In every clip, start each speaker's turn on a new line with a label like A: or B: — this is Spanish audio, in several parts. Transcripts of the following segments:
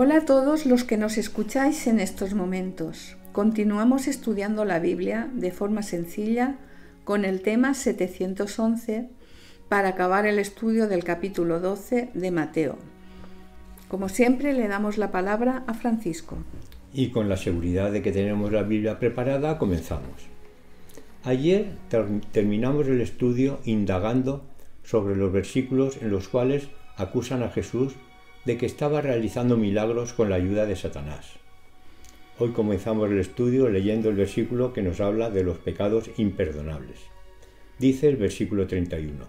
A: Hola a todos los que nos escucháis en estos momentos. Continuamos estudiando la Biblia de forma sencilla con el tema 711 para acabar el estudio del capítulo 12 de Mateo. Como siempre, le damos la palabra a Francisco.
B: Y con la seguridad de que tenemos la Biblia preparada, comenzamos. Ayer terminamos el estudio indagando sobre los versículos en los cuales acusan a Jesús de que estaba realizando milagros con la ayuda de Satanás. Hoy comenzamos el estudio leyendo el versículo que nos habla de los pecados imperdonables. Dice el versículo 31.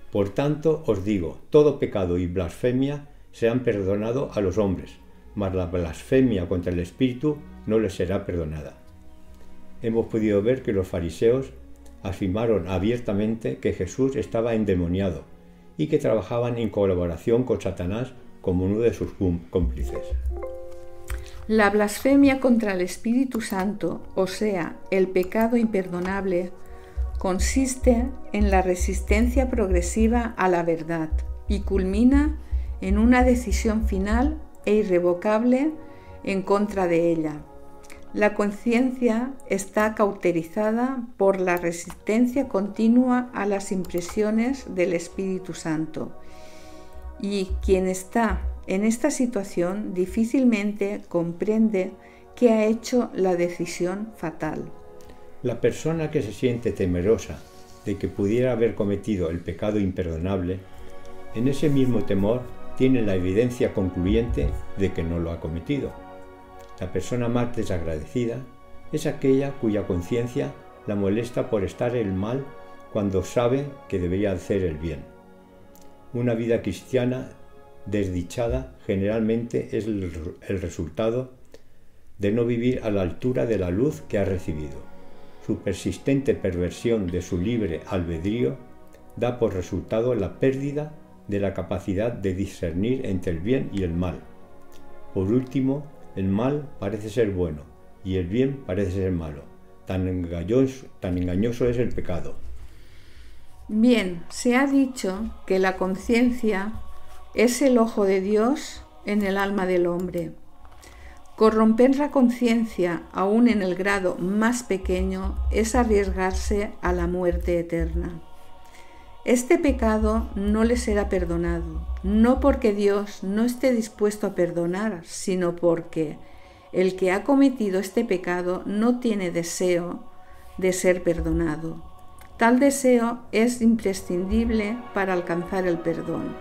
B: Por tanto os digo, todo pecado y blasfemia se han perdonado a los hombres, mas la blasfemia contra el Espíritu no les será perdonada. Hemos podido ver que los fariseos afirmaron abiertamente que Jesús estaba endemoniado y que trabajaban en colaboración con Satanás como uno de sus cómplices.
A: La blasfemia contra el Espíritu Santo, o sea, el pecado imperdonable, consiste en la resistencia progresiva a la verdad y culmina en una decisión final e irrevocable en contra de ella. La conciencia está cauterizada por la resistencia continua a las impresiones del Espíritu Santo. Y quien está en esta situación difícilmente comprende que ha hecho la decisión fatal.
B: La persona que se siente temerosa de que pudiera haber cometido el pecado imperdonable, en ese mismo temor tiene la evidencia concluyente de que no lo ha cometido. La persona más desagradecida es aquella cuya conciencia la molesta por estar en el mal cuando sabe que debería hacer el bien. Una vida cristiana desdichada generalmente es el resultado de no vivir a la altura de la luz que ha recibido. Su persistente perversión de su libre albedrío da por resultado la pérdida de la capacidad de discernir entre el bien y el mal. Por último, el mal parece ser bueno y el bien parece ser malo. Tan engañoso es el pecado.
A: Bien, se ha dicho que la conciencia es el ojo de Dios en el alma del hombre. Corromper la conciencia, aún en el grado más pequeño, es arriesgarse a la muerte eterna. Este pecado no le será perdonado, no porque Dios no esté dispuesto a perdonar, sino porque el que ha cometido este pecado no tiene deseo de ser perdonado. Tal deseo es imprescindible para alcanzar el perdón.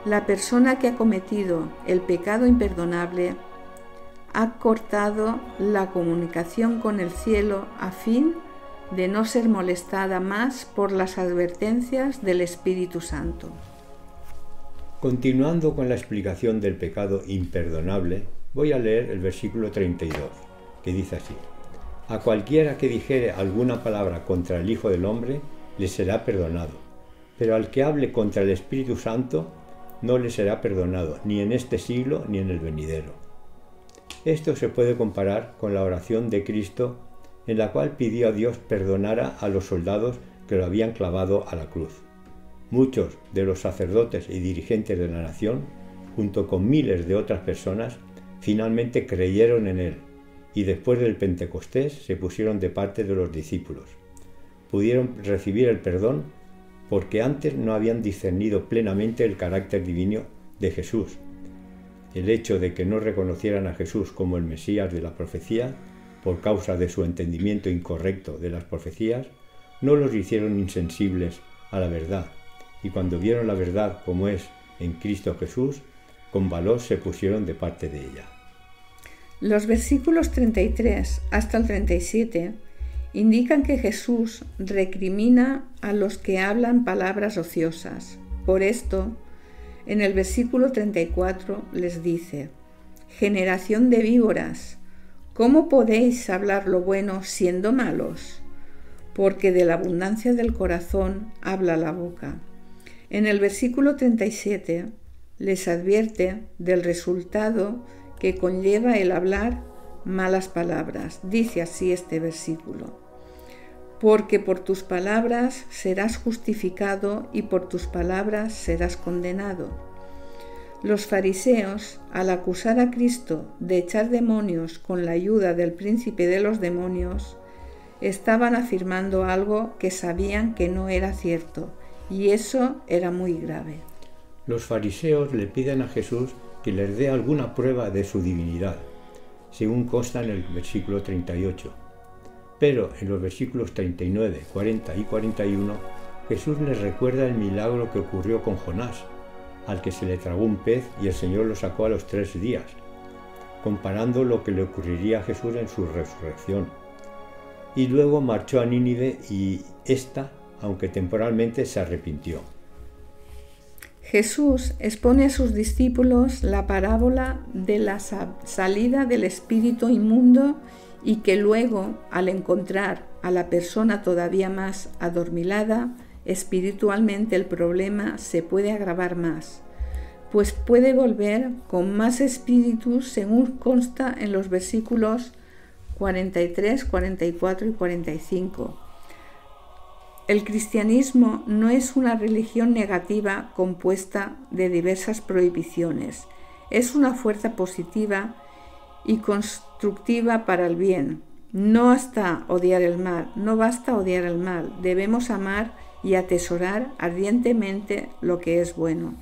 A: La persona que ha cometido el pecado imperdonable ha cortado la comunicación con el cielo a fin de no ser molestada más por las advertencias del Espíritu Santo.
B: Continuando con la explicación del pecado imperdonable, voy a leer el versículo 32, que dice así. A cualquiera que dijere alguna palabra contra el Hijo del Hombre, le será perdonado, pero al que hable contra el Espíritu Santo, no le será perdonado, ni en este siglo ni en el venidero. Esto se puede comparar con la oración de Cristo, en la cual pidió a Dios perdonara a los soldados que lo habían clavado a la cruz. Muchos de los sacerdotes y dirigentes de la nación, junto con miles de otras personas, finalmente creyeron en él, y después del Pentecostés se pusieron de parte de los discípulos. Pudieron recibir el perdón porque antes no habían discernido plenamente el carácter divino de Jesús. El hecho de que no reconocieran a Jesús como el Mesías de la profecía, por causa de su entendimiento incorrecto de las profecías, no los hicieron insensibles a la verdad, y cuando vieron la verdad como es en Cristo Jesús, con valor se pusieron de parte de ella.
A: Los versículos 33 hasta el 37 indican que Jesús recrimina a los que hablan palabras ociosas. Por esto, en el versículo 34 les dice: «Generación de víboras, ¿cómo podéis hablar lo bueno siendo malos? Porque de la abundancia del corazón habla la boca». En el versículo 37 les advierte del resultado que conlleva el hablar malas palabras. Dice así este versículo: porque por tus palabras serás justificado y por tus palabras serás condenado. Los fariseos, al acusar a Cristo de echar demonios con la ayuda del príncipe de los demonios, estaban afirmando algo que sabían que no era cierto, y eso era muy grave.
B: Los fariseos le piden a Jesús que les dé alguna prueba de su divinidad, según consta en el versículo 38. Pero en los versículos 39, 40 y 41, Jesús les recuerda el milagro que ocurrió con Jonás, al que se le tragó un pez y el Señor lo sacó a los 3 días, comparando lo que le ocurriría a Jesús en su resurrección. Y luego marchó a Nínive y ésta, aunque temporalmente, se arrepintió.
A: Jesús expone a sus discípulos la parábola de la salida del espíritu inmundo y que luego, al encontrar a la persona todavía más adormilada, espiritualmente el problema se puede agravar más, pues puede volver con más espíritus según consta en los versículos 43, 44 y 45. El cristianismo no es una religión negativa compuesta de diversas prohibiciones, es una fuerza positiva y constructiva para el bien. No basta odiar el mal, debemos amar y atesorar ardientemente lo que es bueno.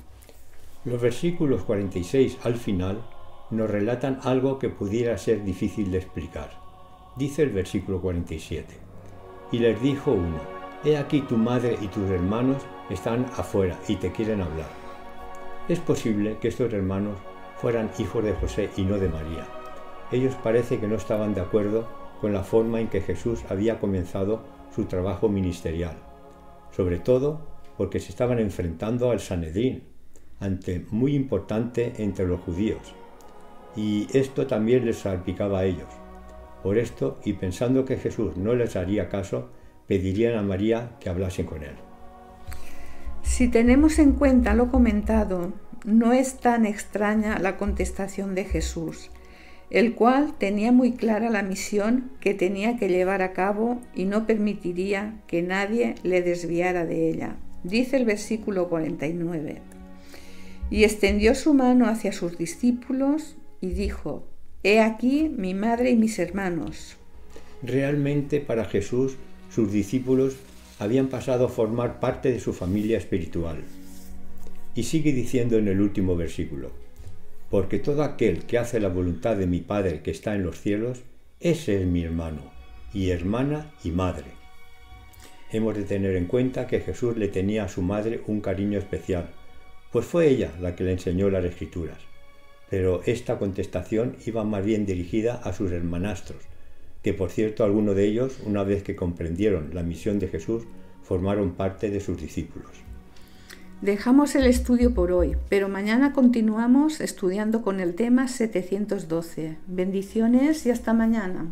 B: Los versículos 46 al final nos relatan algo que pudiera ser difícil de explicar. Dice el versículo 47: y les dijo uno: he aquí tu madre y tus hermanos están afuera y te quieren hablar. Es posible que estos hermanos fueran hijos de José y no de María. Ellos parece que no estaban de acuerdo con la forma en que Jesús había comenzado su trabajo ministerial, sobre todo porque se estaban enfrentando al Sanedrín, ante muy importante entre los judíos, y esto también les salpicaba a ellos. Por esto, y pensando que Jesús no les haría caso, pedirían a María que hablasen con él.
A: Si tenemos en cuenta lo comentado, no es tan extraña la contestación de Jesús, el cual tenía muy clara la misión que tenía que llevar a cabo y no permitiría que nadie le desviara de ella. Dice el versículo 49: y extendió su mano hacia sus discípulos y dijo: he aquí mi madre y mis hermanos.
B: Realmente para Jesús, sus discípulos habían pasado a formar parte de su familia espiritual. Y sigue diciendo en el último versículo: porque todo aquel que hace la voluntad de mi Padre que está en los cielos, ese es mi hermano, y hermana y madre. Hemos de tener en cuenta que Jesús le tenía a su madre un cariño especial, pues fue ella la que le enseñó las Escrituras. Pero esta contestación iba más bien dirigida a sus hermanastros, que por cierto algunos de ellos, una vez que comprendieron la misión de Jesús, formaron parte de sus discípulos.
A: Dejamos el estudio por hoy, pero mañana continuamos estudiando con el tema 712. Bendiciones y hasta mañana.